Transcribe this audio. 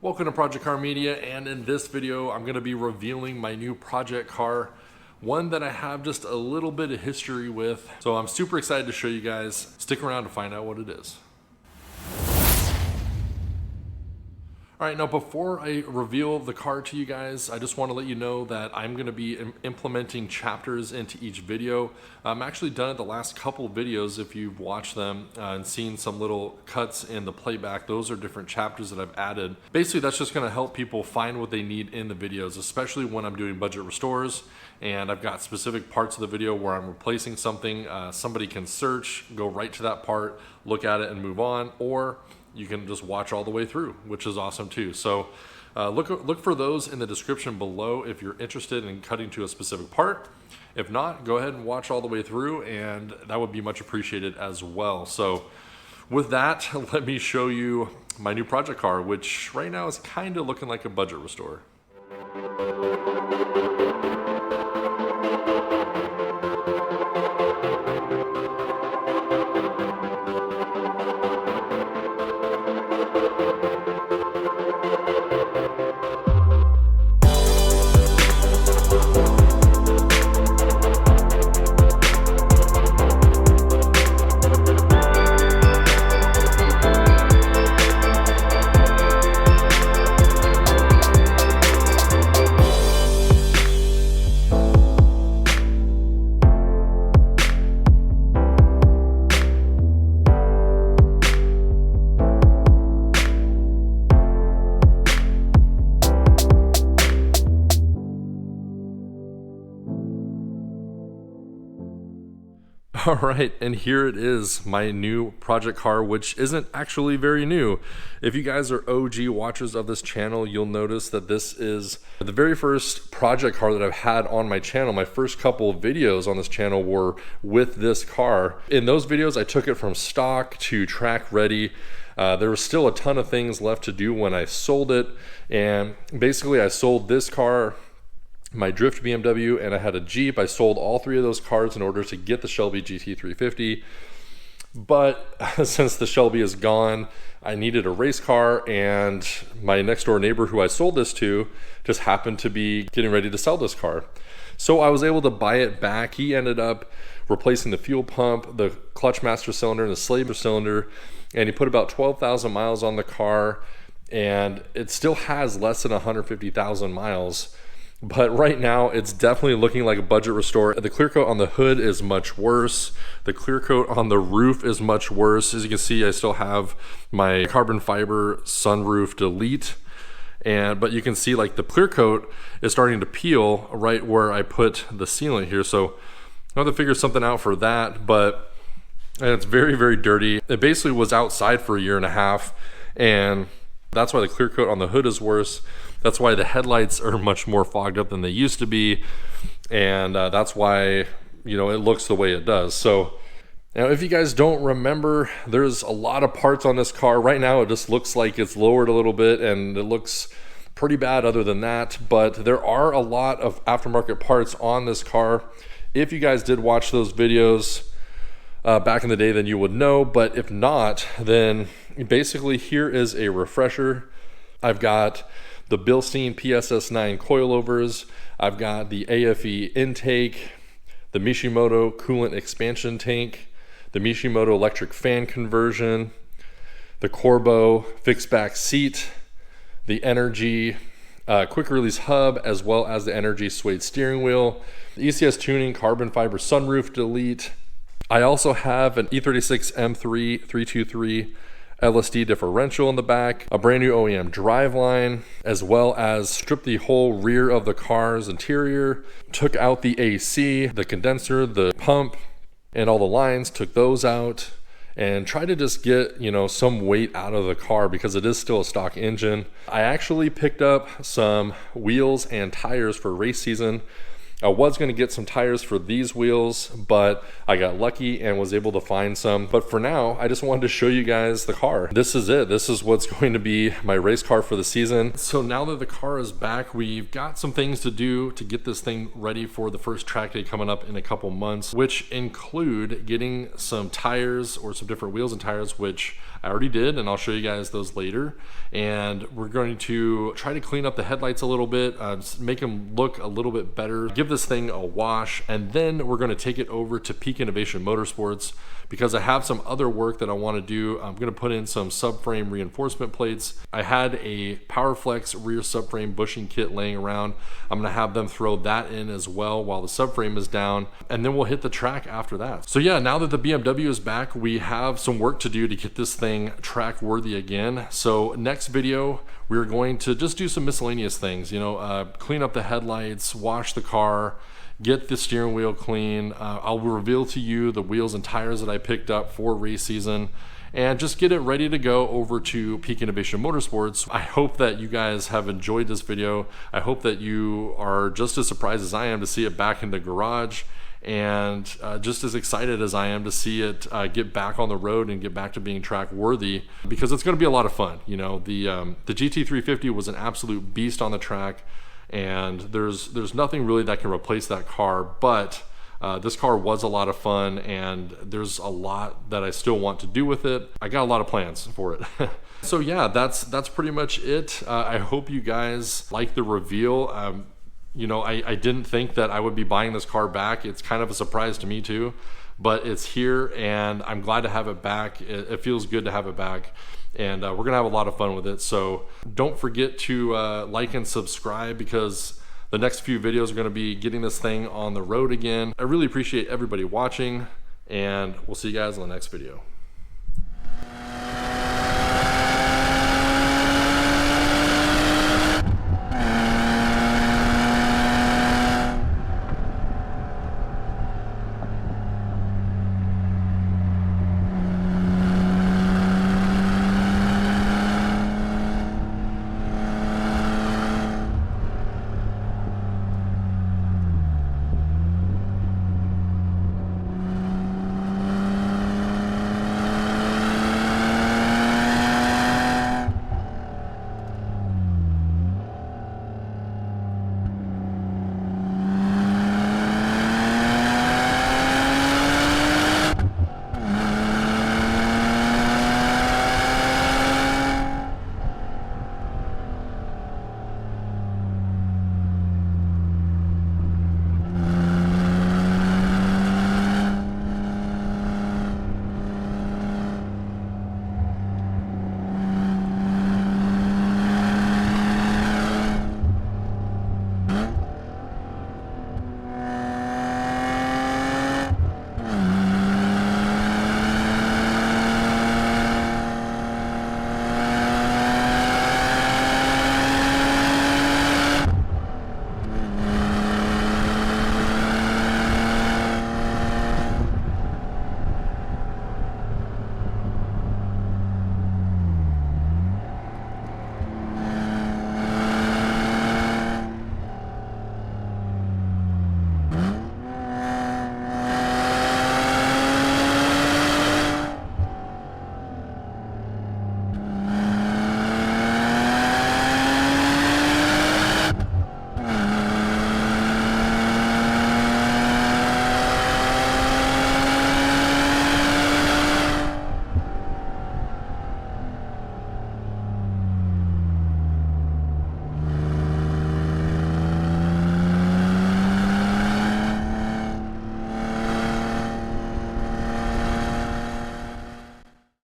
Welcome to Project Car Media, and in this video I'm going to be revealing my new project car, one that I have just a little bit of history with. So I'm super excited to show you guys. Stick around to find out what it is. All right, now before I reveal the car to you guys, I just want to let you know that I'm going to be implementing chapters into each video. I'm actually done it the last couple of videos. If you've watched them and seen some little cuts in the playback, those are different chapters that I've added. Basically, that's just going to help people find what they need in the videos, especially when I'm doing budget restores and I've got specific parts of the video where I'm replacing something. Somebody can search, go right to that part, look at it and move on, or you can just watch all the way through, which is awesome too. So look for those in the description below if you're interested in cutting to a specific part. If not, go ahead and watch all the way through, and that would be much appreciated as well. So with that, let me show you my new project car, which right now is kind of looking like a budget restore. All right, and here it is, my new project car, which isn't actually very new. If you guys are OG watchers of this channel, you'll notice that this is the very first project car that I've had on my channel. My first couple of videos on this channel were with this car. In those videos, I took it from stock to track ready. There was still a ton of things left to do when I sold it, and basically I sold this car, my Drift BMW, and I had a Jeep. I sold all three of those cars in order to get the Shelby GT350. But since the Shelby is gone, I needed a race car, and my next door neighbor who I sold this to just happened to be getting ready to sell this car. So I was able to buy it back. He ended up replacing the fuel pump, the clutch master cylinder, and the slave cylinder, and he put about 12,000 miles on the car, and it still has less than 150,000 miles. But right now, it's definitely looking like a budget restore. The clear coat on the hood is much worse. The clear coat on the roof is much worse. As you can see, I still have my carbon fiber sunroof delete. But you can see like the clear coat is starting to peel right where I put the sealant here. So I have to figure something out for that, but it's very, very dirty. It basically was outside for a year and a half, and that's why the clear coat on the hood is worse. That's why the headlights are much more fogged up than they used to be, and that's why, you know, it looks the way it does. So now, if you guys don't remember, there's a lot of parts on this car. Right now it just looks like it's lowered a little bit and it looks pretty bad other than that, but there are a lot of aftermarket parts on this car. If you guys did watch those videos back in the day, then you would know, but if not, then basically here is a refresher. I've got the Bilstein PSS9 coilovers, I've got the AFE intake, the Mishimoto coolant expansion tank, the Mishimoto electric fan conversion, the Corbeau fixed back seat, the Energy quick release hub, as well as the Energy suede steering wheel, the ECS tuning carbon fiber sunroof delete. I also have an E36 M3 323 LSD differential in the back, a brand new OEM driveline, as well as stripped the whole rear of the car's interior, took out the AC, the condenser, the pump, and all the lines, took those out, and tried to just get, you know, some weight out of the car because it is still a stock engine. I actually picked up some wheels and tires for race season. I was going to get some tires for these wheels, but I got lucky and was able to find some. But for now, I just wanted to show you guys the car. This is it. This is what's going to be my race car for the season. So now that the car is back, we've got some things to do to get this thing ready for the first track day coming up in a couple months, which include getting some tires or some different wheels and tires, which I already did, and I'll show you guys those later. And we're going to try to clean up the headlights a little bit, make them look a little bit better, give this thing a wash, and then we're going to take it over to Peak Innovation Motorsports because I have some other work that I want to do. I'm going to put in some subframe reinforcement plates. I had a PowerFlex rear subframe bushing kit laying around. I'm going to have them throw that in as well while the subframe is down, and then we'll hit the track after that. So yeah, now that the BMW is back, we have some work to do to get this thing track worthy again. So next video, we're going to just do some miscellaneous things, you know, clean up the headlights, wash the car, get the steering wheel clean. I'll reveal to you the wheels and tires that I picked up for race season, and just get it ready to go over to Peak Innovation Motorsports. I hope that you guys have enjoyed this video. I hope that you are just as surprised as I am to see it back in the garage, and just as excited as I am to see it get back on the road and get back to being track worthy, because it's going to be a lot of fun. You know, the GT350 was an absolute beast on the track, and there's nothing really that can replace that car, but this car was a lot of fun, and there's a lot that I still want to do with it. I got a lot of plans for it. So yeah, that's pretty much it. I hope you guys like the reveal. You know, I didn't think that I would be buying this car back. It's kind of a surprise to me too, but it's here, and I'm glad to have it back. It feels good to have it back, and we're gonna have a lot of fun with it. So don't forget to like and subscribe, because the next few videos are gonna be getting this thing on the road again. I really appreciate everybody watching, and we'll see you guys in the next video.